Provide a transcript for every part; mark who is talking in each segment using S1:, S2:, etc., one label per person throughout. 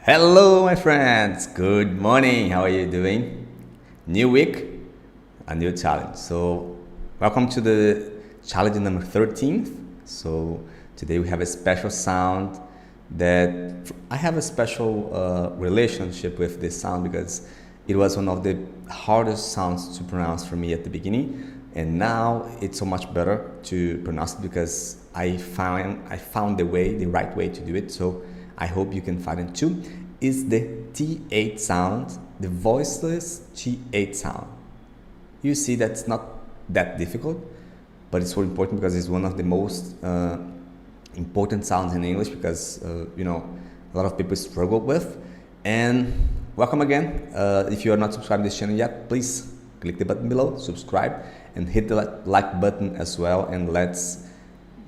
S1: Hello, my friends. Good morning. How are you doing? New week, a new challenge. So, welcome to the challenge number 13th. So, today we have a special sound that I have a special relationship with this sound because it was one of the hardest sounds to pronounce for me at the beginning, and now it's so much better to pronounce it because I found the right way to do it. So I hope you can find it too. Is the T8 sound, the voiceless T8 sound. You see that's not that difficult, but it's so important because it's one of the most important sounds in English because a lot of people struggle with. And welcome again. If you are not subscribed to this channel yet, please click the button below, subscribe, and hit the like button as well. And let's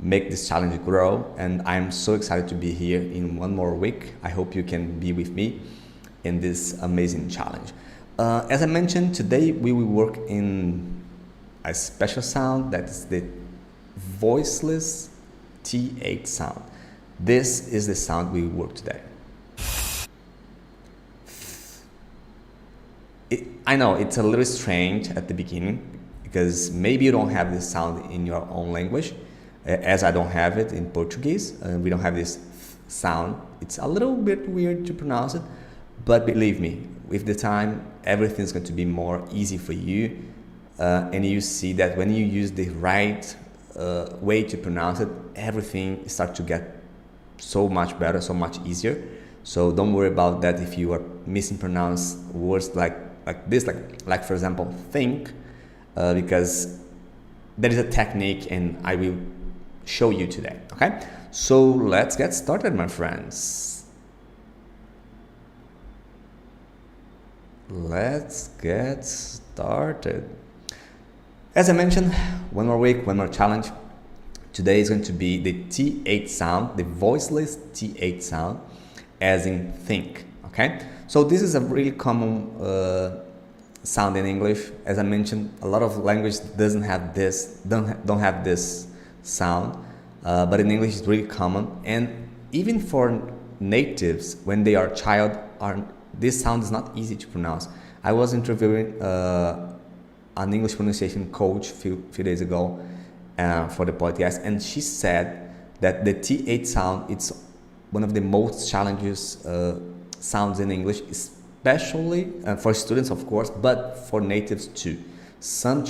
S1: make this challenge grow. And I'm so excited to be here in one more week. I hope you can be with me in this amazing challenge. As I mentioned, today we will work in a special sound that is the voiceless T8 sound. This is the sound we will work today. I know it's a little strange at the beginning because maybe you don't have this sound in your own language, as I don't have it in Portuguese. We don't have this sound. It's a little bit weird to pronounce it, but believe me, with the time, everything's going to be more easy for you. And you see that when you use the right way to pronounce it, everything starts to get so much better, so much easier. So don't worry about that if you are mispronounce words like this, like for example, think, because there is a technique and I will show you today. Okay, so let's get started, my friends. Let's get started. As I mentioned, one more week, one more challenge. Today is going to be the T8 sound, the voiceless T8 sound, as in think. Okay, so this is a really common sound in English. As I mentioned, a lot of languages don't have this sound, but in English it's really common. And even for natives, when they are a child, this sound is not easy to pronounce. I was interviewing an English pronunciation coach a few days ago for the podcast, and she said that the T8 sound, it's one of the most challenging sounds in English, especially for students, of course, but for natives too. Some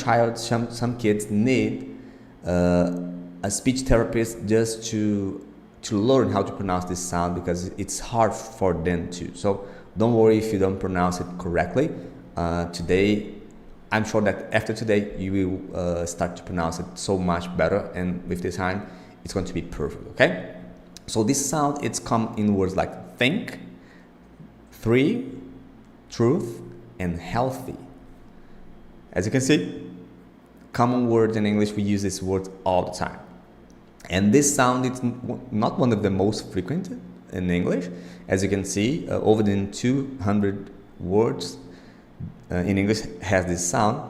S1: kids need a speech therapist just to learn how to pronounce this sound because it's hard for them too. So don't worry if you don't pronounce it correctly. Today, I'm sure that after today you will start to pronounce it so much better, and with the time it's going to be perfect. Okay, so this sound, it's come in words like think, free, truth, and healthy. As you can see, common words in English, we use this word all the time. And this sound is not one of the most frequent in English. As you can see, over than 200 words in English has this sound.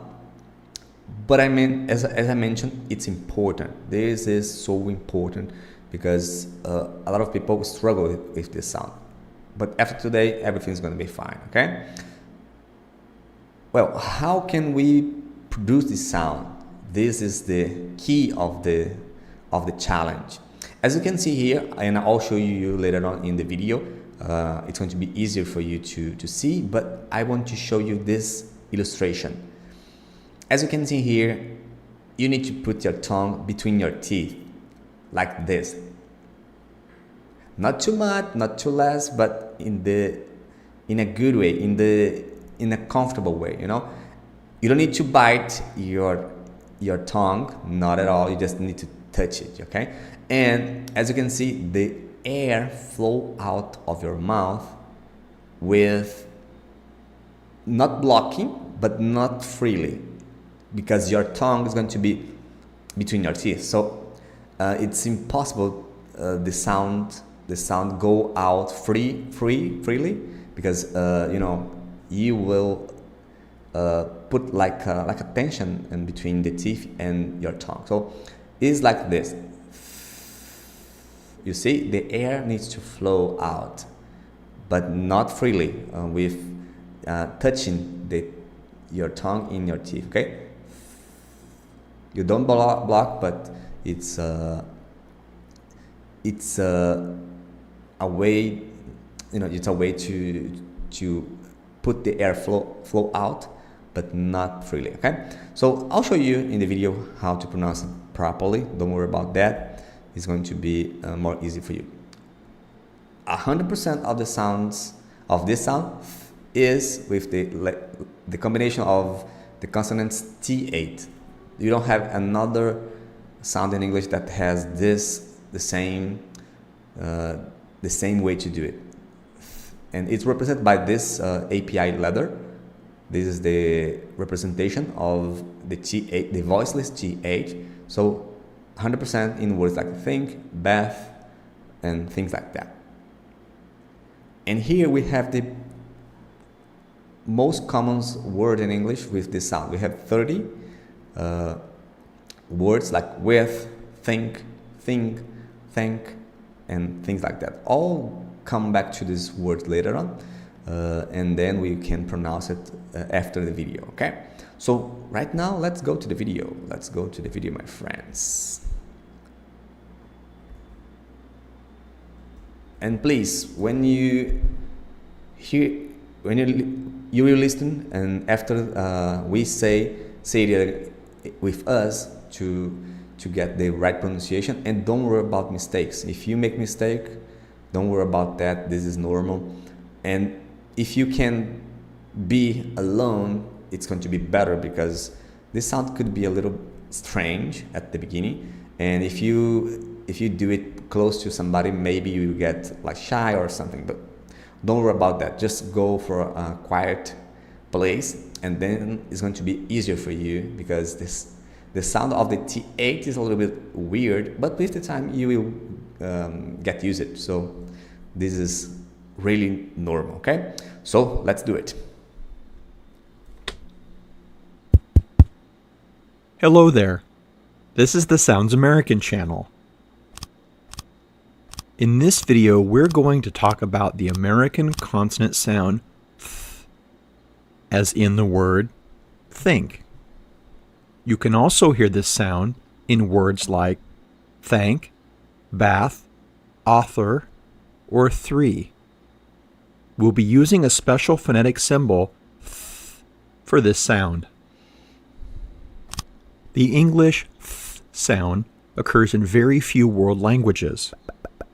S1: But I mean, as I mentioned, it's important. This is so important because a lot of people struggle with this sound. But after today, everything's going to be fine, okay? Well, how can we produce this sound? This is the key of the challenge. As you can see here, and I'll show you later on in the video, it's going to be easier for you to see, but I want to show you this illustration. As you can see here, you need to put your tongue between your teeth, like this. Not too much, not too less, but in a good way, in a comfortable way, you know. You don't need to bite your tongue, not at all. You just need to touch it, okay? And as you can see, the air flow out of your mouth with not blocking, but not freely, because your tongue is going to be between your teeth. So it's impossible the sound go out freely, because you will put like a tension in between the teeth and your tongue. So it's like this. You see, the air needs to flow out, but not freely with touching your tongue in your teeth. Okay, you don't block, but it's a way, it's a way to put the air flow out, but not freely. Okay, so I'll show you in the video how to pronounce it properly. Don't worry about that. It's going to be more easy for you. 100% of the sounds of this sound is with the combination of the consonants T8. You don't have another sound in English that has the same way to do it, and it's represented by this API letter. This is the representation of the T8, the voiceless T8. So 100% in words like think, bath, and things like that. And here we have the most common word in English with this sound. We have 30 words like with, think, thank, and things like that. All come back to this word later on, and then we can pronounce it after the video. Okay, so right now let's go to the video. Let's go to the video, my friends. And please, when you will listen, and after we say it with us to get the right pronunciation, and don't worry about mistakes. If you make mistake, don't worry about that. This is normal. And if you can be alone, it's going to be better, because this sound could be a little strange at the beginning, and if you do it close to somebody, maybe you get like shy or something. But don't worry about that. Just go for a quiet place, and then it's going to be easier for you, because the sound of the T8 is a little bit weird, but with the time you will get used to it. So this is really normal. Okay, so let's do it.
S2: Hello there. This is the Sounds American channel. In this video, we're going to talk about the American consonant sound th, as in the word think. You can also hear this sound in words like thank, bath, author, or three. We'll be using a special phonetic symbol th for this sound. The English th sound occurs in very few world languages,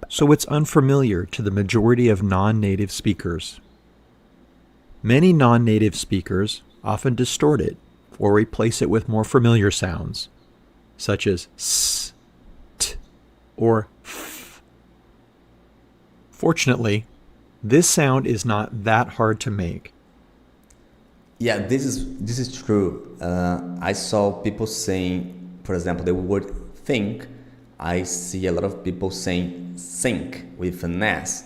S2: so it's unfamiliar to the majority of non-native speakers. Many non-native speakers often distort it or replace it with more familiar sounds, such as s, t, or f. Fortunately, this sound is not that hard to make.
S1: Yeah, this is true. I saw people saying, for example, the word think. I see a lot of people saying sink with an S.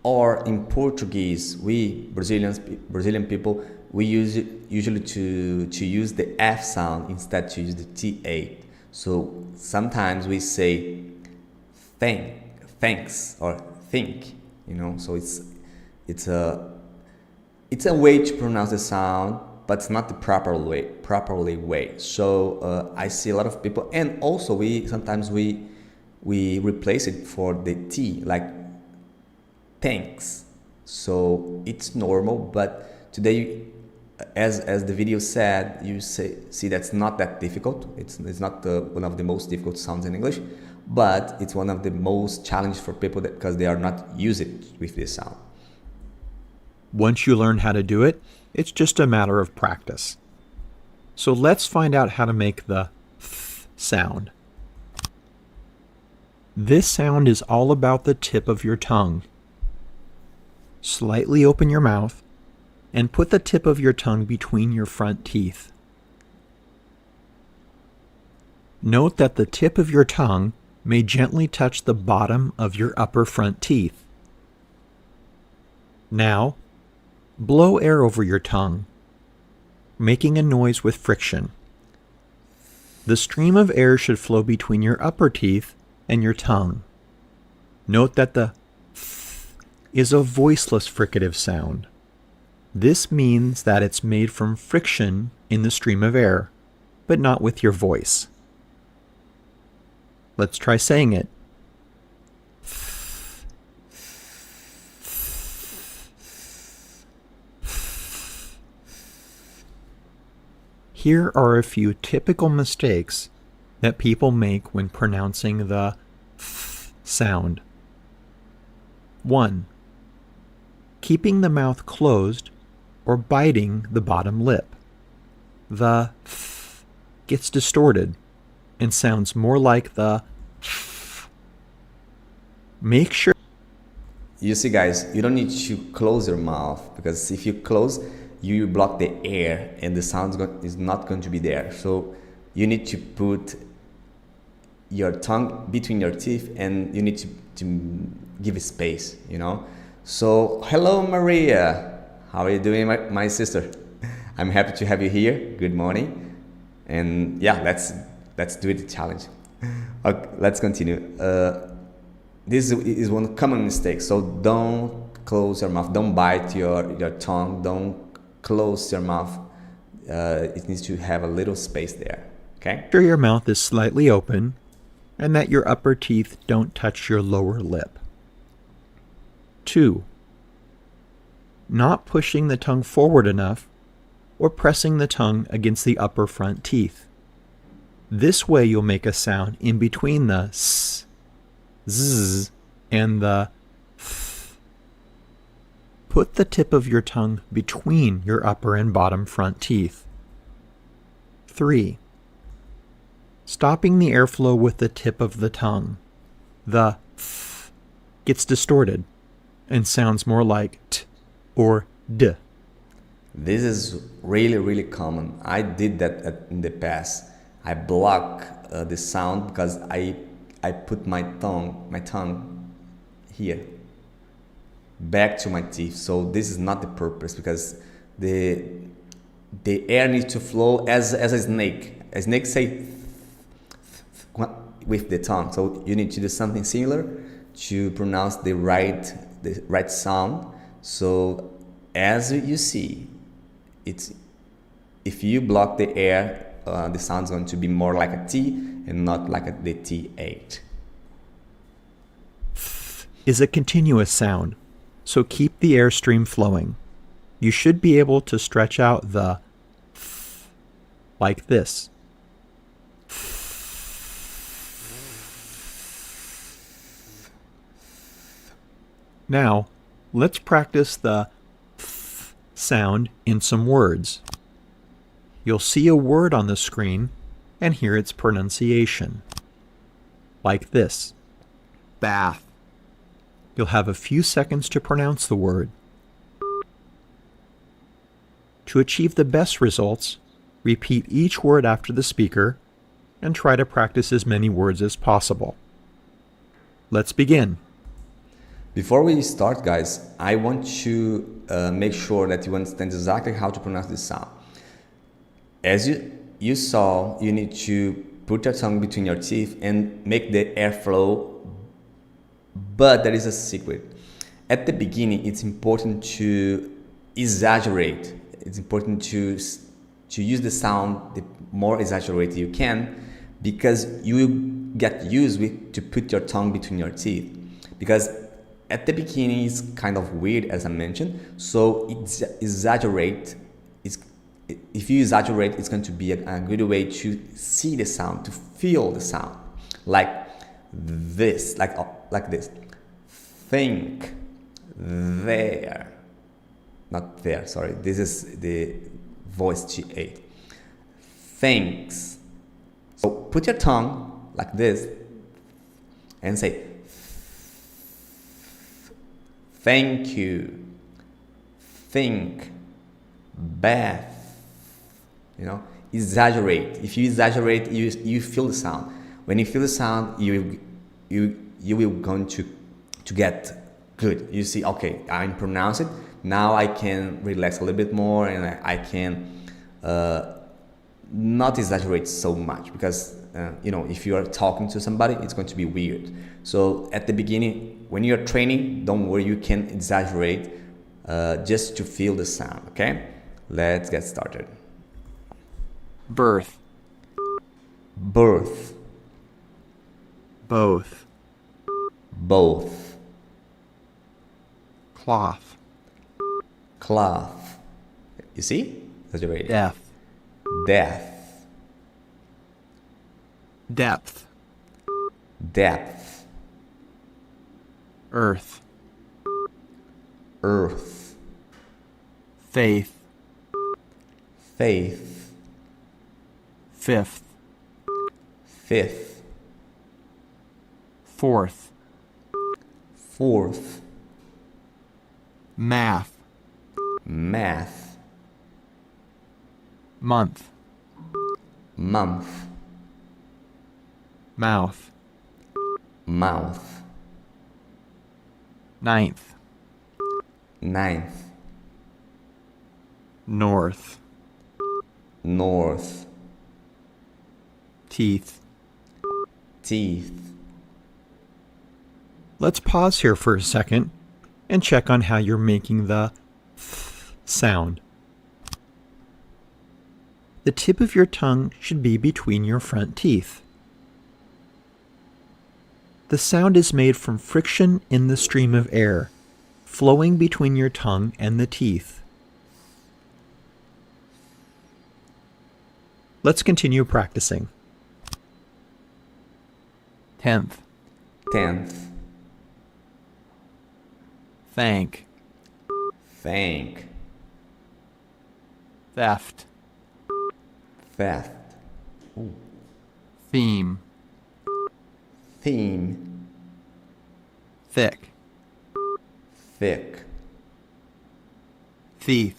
S1: Or in Portuguese, we Brazilian people, we usually to use the F sound instead to use the T8. So sometimes we say thanks or think, so it's a way to pronounce the sound, but it's not the properly way. So I see a lot of people, and also sometimes we replace it for the T, like thanks. So it's normal, but today, as the video said, you see that's not that difficult. It's not one of the most difficult sounds in English, but it's one of the most challenging for people because they are not used with this sound.
S2: Once you learn how to do it, it's just a matter of practice. So let's find out how to make the th sound. This sound is all about the tip of your tongue. Slightly open your mouth and put the tip of your tongue between your front teeth. Note that the tip of your tongue may gently touch the bottom of your upper front teeth. Now, blow air over your tongue, making a noise with friction. The stream of air should flow between your upper teeth and your tongue. Note that the th is a voiceless fricative sound. This means that it's made from friction in the stream of air, but not with your voice. Let's try saying it. Here are a few typical mistakes that people make when pronouncing the th sound. 1. Keeping the mouth closed or biting the bottom lip. The th gets distorted and sounds more like the th. Make sure
S1: You see, guys, you don't need to close your mouth, because if you close, you block the air and the sound is not going to be there. So you need to put your tongue between your teeth, and you need to give it space, you know. So hello, Maria. How are you doing, my sister? I'm happy to have you here. Good morning. And yeah, let's do the challenge. Okay, let's continue. This is one common mistake. So don't close your mouth. Don't bite your tongue. Don't close your mouth. It needs to have a little space there. Okay?
S2: make sure your mouth is slightly open and that your upper teeth don't touch your lower lip. 2. Not pushing the tongue forward enough or pressing the tongue against the upper front teeth. This way you'll make a sound in between the s, z, and the th. Put the tip of your tongue between your upper and bottom front teeth. 3. Stopping the airflow with the tip of the tongue. The th gets distorted and sounds more like t or d.
S1: This is really, really common. I did that in the past. I block the sound because I put my tongue here, back to my teeth. So this is not the purpose, because the air needs to flow as a snake. A snake say with the tongue. So you need to do something similar to pronounce the right sound. So as you see, if you block the air, the sound's going to be more like a T and not like the T8.
S2: Is a continuous sound, so keep the air stream flowing. You should be able to stretch out the th like this. Now, let's practice the th sound in some words. You'll see a word on the screen and hear its pronunciation. Like this. Bath. You'll have a few seconds to pronounce the word. To achieve the best results, repeat each word after the speaker and try to practice as many words as possible. Let's begin.
S1: Before we start, guys, I want to make sure that you understand exactly how to pronounce this sound. As you saw, you need to put your tongue between your teeth and make the airflow, but there is a secret. At the beginning, it's important to exaggerate. It's important to use the sound the more exaggerated you can, because you will get used to put your tongue between your teeth. Because at the beginning, it's kind of weird, as I mentioned. So exaggerate. If you exaggerate, it's going to be a good way to see the sound, to feel the sound, like this, like this. Think there, not there. Sorry, this is the voice G8. Thanks. So put your tongue like this and say thank you. Think. Bath. You know, exaggerate. If you exaggerate, you feel the sound. When you feel the sound, you will going to get good. You see, okay, I pronounce it. Now I can relax a little bit more, and I can not exaggerate so much, because if you are talking to somebody, it's going to be weird. So at the beginning, when you're training, don't worry, you can exaggerate just to feel the sound, okay? Let's get started.
S2: Birth.
S1: Birth.
S2: Both.
S1: Both.
S2: Cloth.
S1: Cloth. You see? Exaggerated.
S2: Death.
S1: Death.
S2: Depth.
S1: Depth.
S2: Earth.
S1: Earth.
S2: Faith.
S1: Faith.
S2: Fifth.
S1: Fifth.
S2: Fourth.
S1: Fourth.
S2: Math.
S1: Math.
S2: Month.
S1: Month.
S2: Mouth.
S1: Mouth.
S2: Ninth.
S1: Ninth.
S2: North.
S1: North.
S2: Teeth.
S1: Teeth.
S2: Let's pause here for a second and check on how you're making the th sound. The tip of your tongue should be between your front teeth. The sound is made from friction in the stream of air, flowing between your tongue and the teeth. Let's continue practicing. 10th.
S1: Tenth.
S2: Thank.
S1: Thank.
S2: Theft.
S1: Theft.
S2: Theme.
S1: Theme.
S2: Thick.
S1: Thick.
S2: Thief.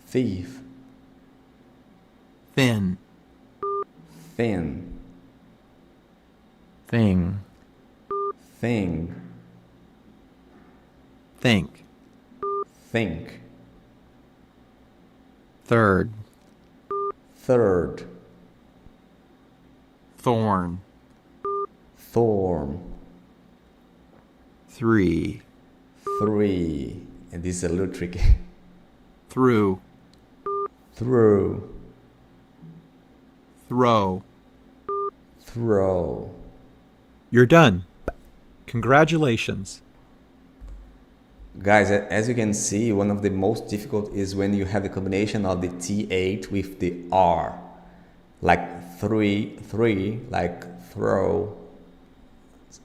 S1: Thief.
S2: Thin.
S1: Thin.
S2: Thing.
S1: Thing.
S2: Think.
S1: Think.
S2: Third.
S1: Third.
S2: Thorn.
S1: Thorn.
S2: Three.
S1: Three. And this is a little tricky.
S2: Through.
S1: Through.
S2: Throw.
S1: Throw.
S2: You're done. Congratulations.
S1: Guys, as you can see, one of the most difficult is when you have the combination of the TH with the R. Like three, like throw.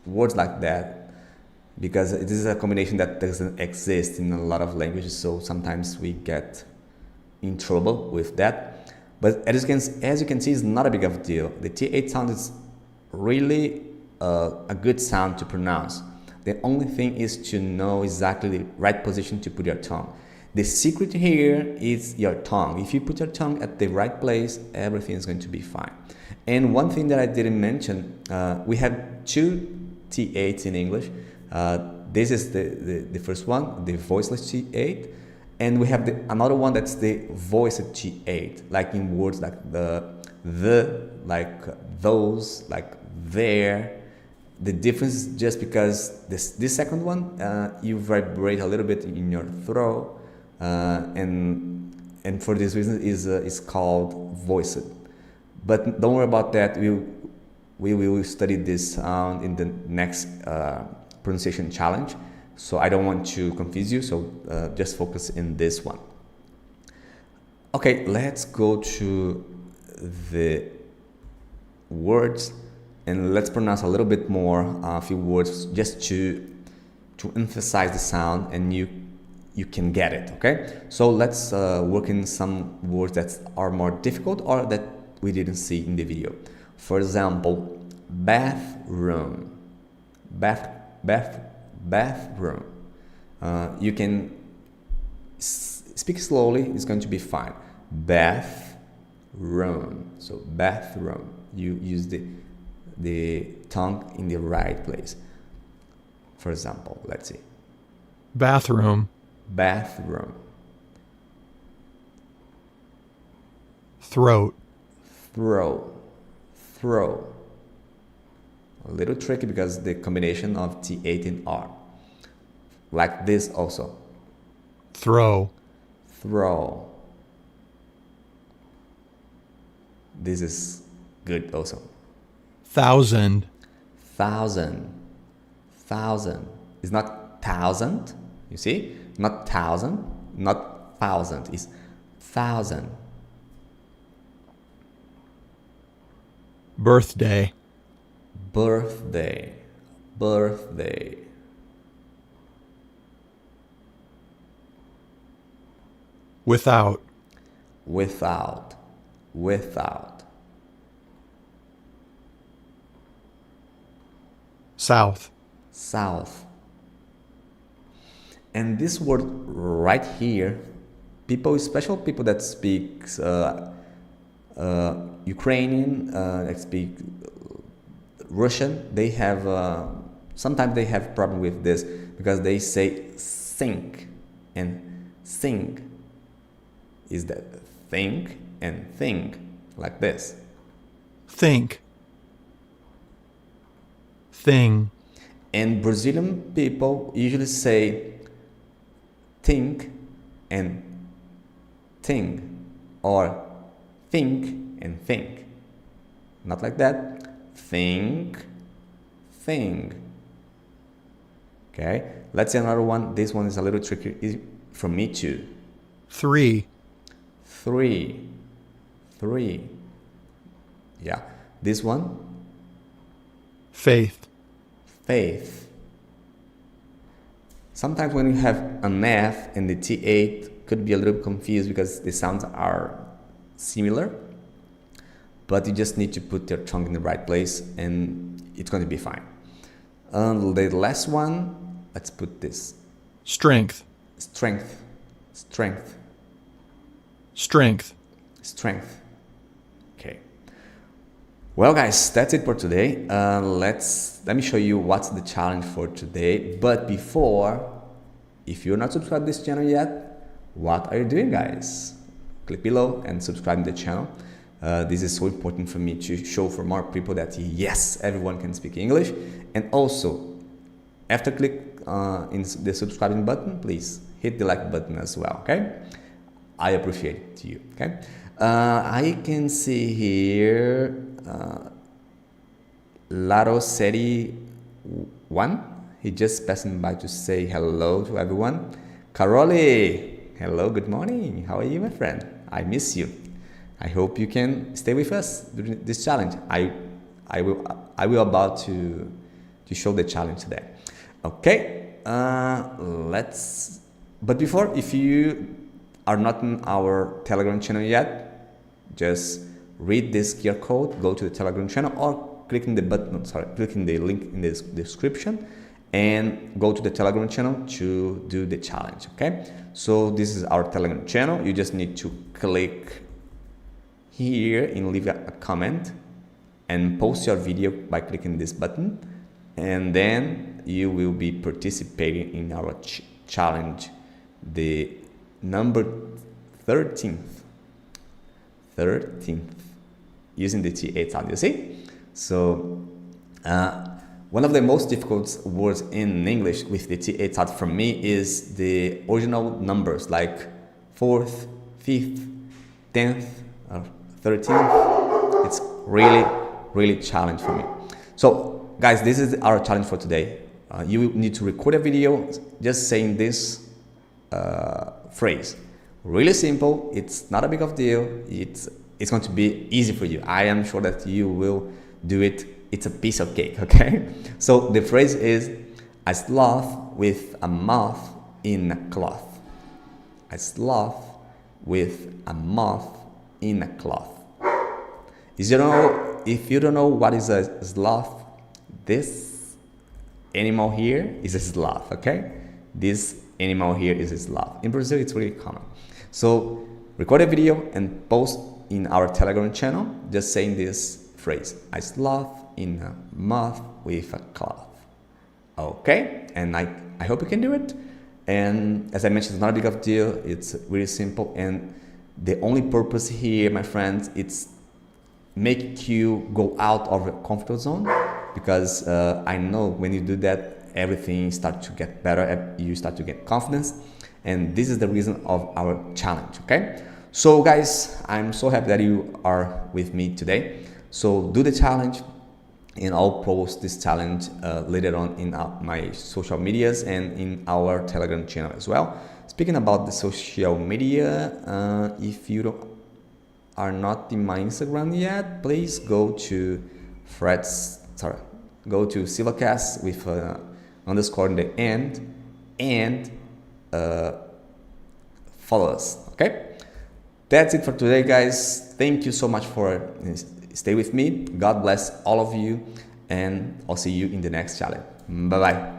S1: Words like that. Because this is a combination that doesn't exist in a lot of languages, so sometimes we get in trouble with that. But as you can see, it's not a big of a deal. The TH sound is really a good sound to pronounce. The only thing is to know exactly the right position to put your tongue. The secret here is your tongue. If you put your tongue at the right place, everything is going to be fine. And one thing that I didn't mention, we have two THs in English. This is the first one, the voiceless T8, and we have another one that's the voiced T8, like in words like the, like those, like there. The difference is just because this second one, you vibrate a little bit in your throat, and for this reason is called voiced. But don't worry about that. We will study this sound in the next pronunciation challenge. So I don't want to confuse you. So just focus in this one. Okay, let's go to the words. And let's pronounce a little bit more, a few words, just to emphasize the sound, and you can get it, okay? So let's work in some words that are more difficult or that we didn't see in the video. For example, bathroom. Bathroom. You can speak slowly, it's going to be fine. Bathroom. So bathroom. You use the tongue in the right place. For example, let's see.
S2: Bathroom.
S1: Bathroom.
S2: Throat.
S1: Throat. throw. A little tricky because the combination of T8 and R. Like this also.
S2: throw,
S1: Throw. This is good also.
S2: thousand,
S1: Thousand. Thousand. It's not thousand. You see? Not thousand. Not thousand. It's thousand.
S2: birthday,
S1: Birthday. Birthday.
S2: without,
S1: Without. Without.
S2: south,
S1: South. And this word right here, people, especially people that speak Ukrainian, that speak Russian, they have sometimes they have problem with this because they say think and sing. Is that think and think like this?
S2: think, thing,
S1: And Brazilian people usually say think and thing, or think and think. Not like that. Think, thing. Okay, let's see another one. This one is a little tricky for me too.
S2: three,
S1: Three, three. Yeah, this one,
S2: faith,
S1: faith. Sometimes when you have an F and the T8 could be a little confused because the sounds are similar, but you just need to put your tongue in the right place and it's going to be fine. The last one, let's put this.
S2: strength,
S1: Strength, strength,
S2: strength.
S1: strength. Okay. Well, guys, that's it for today. Let me show you what's the challenge for today. But before, if you're not subscribed to this channel yet, what are you doing, guys? Click below and subscribe to the channel. This is so important for me to show for more people that yes, everyone can speak English. And also, after click in the subscribing button, please hit the like button as well. Okay, I appreciate it to you. Okay, I can see here Laro Seri 1. He just passing by to say hello to everyone. Karoli, hello, good morning. How are you, my friend? I miss you. I hope you can stay with us during this challenge. I will about to show the challenge today. Okay, but before, if you are not in our Telegram channel yet, just read this QR code, go to the Telegram channel, or clicking the link in the description and go to the Telegram channel to do the challenge. Okay, so this is our Telegram channel. You just need to click here and leave a comment and post your video by clicking this button, and then you will be participating in our challenge, the number 13th, using the T8 sound, you see? So one of the most difficult words in English with the T8 sound for me is the original numbers like 4th, 5th, 10th, 13th. It's really challenge for me. So guys, this is our challenge for today. You need to record a video just saying this phrase. Really simple. It's not a big of deal. It's going to be easy for you. I am sure that you will do it. It's a piece of cake, okay? So the phrase is a sloth with a moth in a cloth. A sloth with a moth in a cloth. If you don't know what is a sloth, this animal here is a sloth, okay? This animal here is a sloth. In Brazil, it's really common. So record a video and post in our Telegram channel just saying this phrase, a sloth in a moth with a cloth. Okay, and I hope you can do it. And as I mentioned, it's not a big of deal. It's really simple, and the only purpose here, my friends, it's make you go out of your comfort zone, because I know when you do that, everything starts to get better, you start to get confidence, and this is the reason of our challenge. Okay, so guys, I'm so happy that you are with me today. So do the challenge, and I'll post this challenge later on in my social medias and in our Telegram channel as well. Speaking about the social media, if you are not in my Instagram yet, please go to SilvaCast with underscore in the end, and follow us. Okay, that's it for today, guys. Thank you so much for stay with me. God bless all of you, and I'll see you in the next challenge. Bye bye.